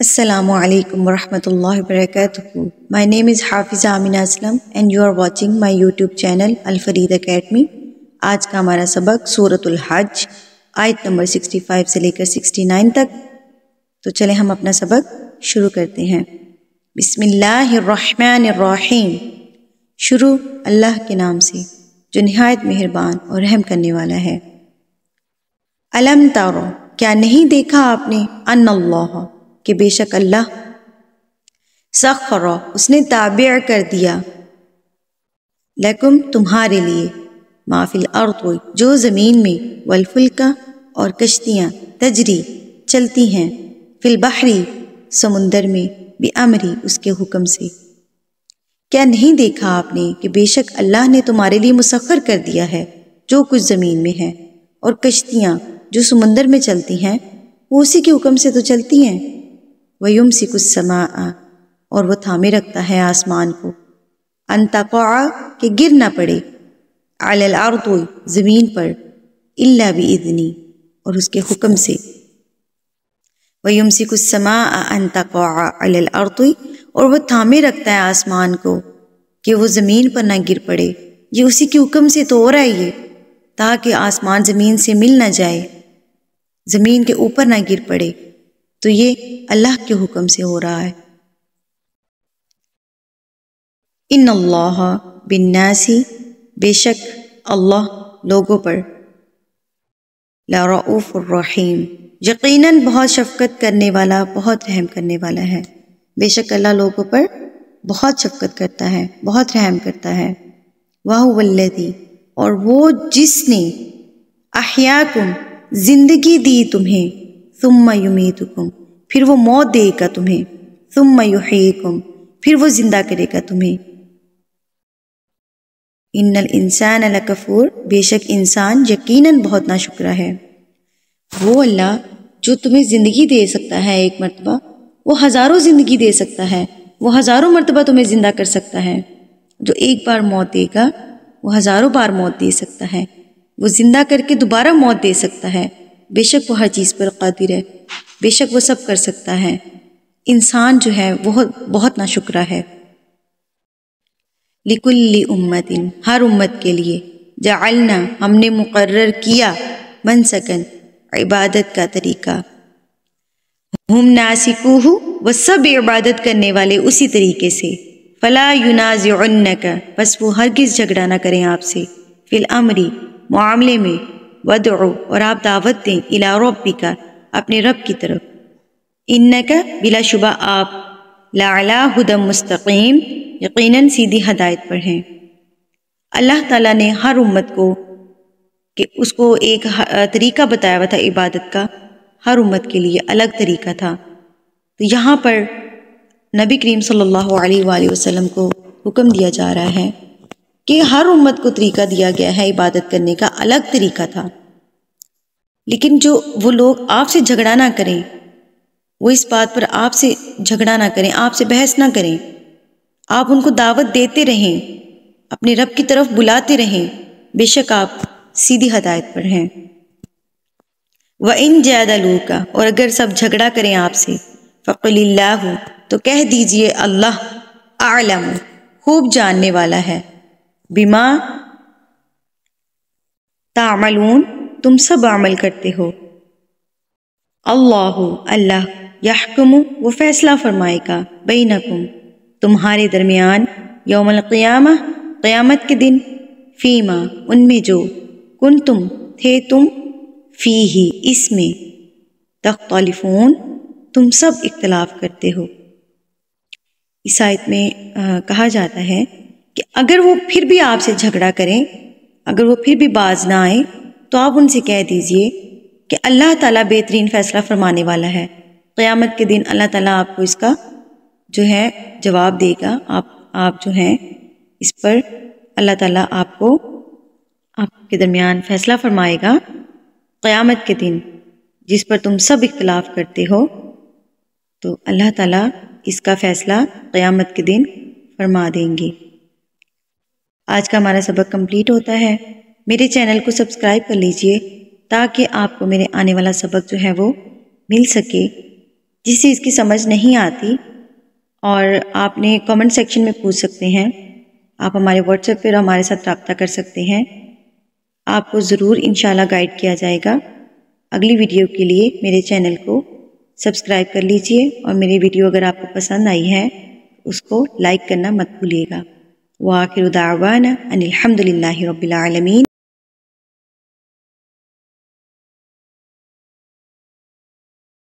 Assalamu alaikum warahmatullahi wabarakatuh. My name is Hafiza Amina Aslam and you are watching my YouTube channel Al Fareed Academy. आज का हमारा सबक सूरतुल हज आयत number 65 से लेकर 69 तक। तो चले हम अपना सबक शुरू करते हैं। बिस्मिल्लाहिर्रहमानिर्रहीम। शुरू अल्लाह के नाम से जो निहायत मेहरबान और रहम करने वाला है। अलम तारो, क्या नहीं देखा आपने, अन्नल्लाह, कि बेशक अल्लाह, सख्खरा, उसने ताबिअ कर दिया, लकुम, तुम्हारे लिए, माफिल अर्द, जो ज़मीन में, वलफुल्का, और कश्तियाँ, तजरी, चलती हैं, फिल बहरी, समुंदर में, बिअमरी, उसके हुक्म से। क्या नहीं देखा आपने कि बेशक अल्लाह ने तुम्हारे लिए मुसख्खर कर दिया है जो कुछ ज़मीन में है, और कश्तियाँ जो समुंदर में चलती हैं वो उसी के हुक्म से तो चलती हैं। वयुमसिकुस्समाअ, और वो थामे रखता है आसमान को, अन तक़अ, कि गिर ना पड़े, अलल अर्दि, ज़मीन पर, इल्ला बिइज़्नी, और उसके हुक्म से। वयुमसिकुस्समाअ अन तक़अ अलल अर्दि, और वो थामे रखता है आसमान को कि वो ज़मीन पर ना गिर पड़े। ये उसी के हुक्म से तो हो रहा है ये, ताकि आसमान ज़मीन से मिल ना जाए, ज़मीन के ऊपर ना गिर पड़े। तो ये अल्लाह के हुक्म से हो रहा है। इन्नल्लाह बिन्नासी, बेशक अल्लाह लोगों पर, लरऊफ़ुर रहीम, यकीनन बहुत शफ़क़त करने वाला, बहुत रहम करने वाला है। बेशक अल्लाह लोगों पर बहुत शफ़क़त करता है, बहुत रहम करता है। वहुवल्लज़ी, और वो जिसने, अहयाकुम, ज़िंदगी दी तुम्हें, सुम्मा युमीतुकुम, फिर वो मौत देगा तुम्हें, सुम्मा युहीकुम, फिर वो जिंदा करेगा तुम्हें। इन्नल इंसान लकफूर, बेशक इंसान यकीनन बहुत नाशुक्रा है। वो अल्लाह जो तुम्हें ज़िंदगी दे सकता है एक मरतबा, वो हज़ारों ज़िंदगी दे सकता है, वो हज़ारों मरतबा तुम्हें ज़िंदा कर सकता है। जो एक बार मौत देगा वो हज़ारों बार मौत दे सकता है, वो ज़िंदा करके दोबारा मौत दे सकता है। बेशक वो हर चीज़ पर कादिर है, बेशक वो सब कर सकता है। इंसान जो है वो बहुत नाशुक्रा है। लिकुल्ली उम्मतिन, हर उम्मत के लिए, जअलना, हमने मुकर्रर किया, मनसकन, इबादत का तरीका, हुम नासिकुहु, वह सब इबादत करने वाले उसी तरीके से। फला युनाज़िउन्नका, बस वो हरगिज़ झगड़ा ना करें आपसे, फिल अमरी, मामले में, वदउ, और आप दावत दें, इला रब्बिका, अपने रब की तरफ, इन्नका, बिलाशुबा आप, लअला हुदम मुस्तकीम, यकीनन सीधी हदायत पर हैं। अल्लाह ताला ने हर उम्मत को कि उसको एक तरीका बताया हुआ था इबादत का, हर उम्मत के लिए अलग तरीका था। तो यहाँ पर नबी करीम सल्लल्लाहु अलैहि वसल्लम को हुक्म दिया जा रहा है कि हर उम्मत को तरीका दिया गया है इबादत करने का, अलग तरीका था। लेकिन जो वो लोग आपसे झगड़ा ना करें, वो इस बात पर आपसे झगड़ा ना करें, आपसे बहस ना करें, आप उनको दावत देते रहें, अपने रब की तरफ बुलाते रहें, बेशक आप सीधी हदायत पर हैं। व इन जादलूका, और अगर सब झगड़ा करें आपसे, फ़क़ुलिल्लाहु, तो कह दीजिए अल्लाह, आलम, खूब जानने वाला है, बिमा तामलून, तुम सब अमल करते हो। अल्लाहु, अल्लाह, यहकुमु, वो फैसला फरमाएगा, बैनकुम, तुम्हारे दरमियान, यौमल क़ियामा, क़यामत के दिन, फ़ीमा, उनमें जो, कुंतुम, थे तुम, फ़ीही, इसमें, तख्तलिफून, तुम सब इख्तिलाफ करते हो। इस आयत में कहा जाता है कि अगर वो फिर भी आपसे झगड़ा करें, अगर वो फिर भी बाज ना आए, तो आप उनसे कह दीजिए कि अल्लाह ताला बेहतरीन फ़ैसला फरमाने वाला है। क़यामत के दिन अल्लाह ताला आपको इसका जो है जवाब देगा। आप जो हैं इस पर अल्लाह ताला आपको, आपके दरमियान फ़ैसला फरमाएगा क़यामत के दिन, जिस पर तुम सब इख्तिलाफ करते हो। तो अल्लाह ताला इसका फ़ैसला क़यामत के दिन फरमा देंगे। आज का हमारा सबक कंप्लीट होता है। मेरे चैनल को सब्सक्राइब कर लीजिए ताकि आपको मेरे आने वाला सबक जो है वो मिल सके। جس چیز کی سمجھ نہیں آتی اور آپ نے کامنٹ سیکشن میں پوچھ سکتے ہیں. آپ ہمارے واٹس ایپ پر ہمارے ساتھ رابطہ کر سکتے ہیں. آپ کو ضرور انشاءاللہ گائیڈ کیا جائے گا. اگلی ویڈیو کے لیے میرے چینل کو سبسکرائب کر لیجئے اور میری ویڈیو اگر آپ کو پسند آئی ہے اس کو لائک کرنا مت بھولیے گا. وآخر دعوانا ان الحمد للہ رب العالمین.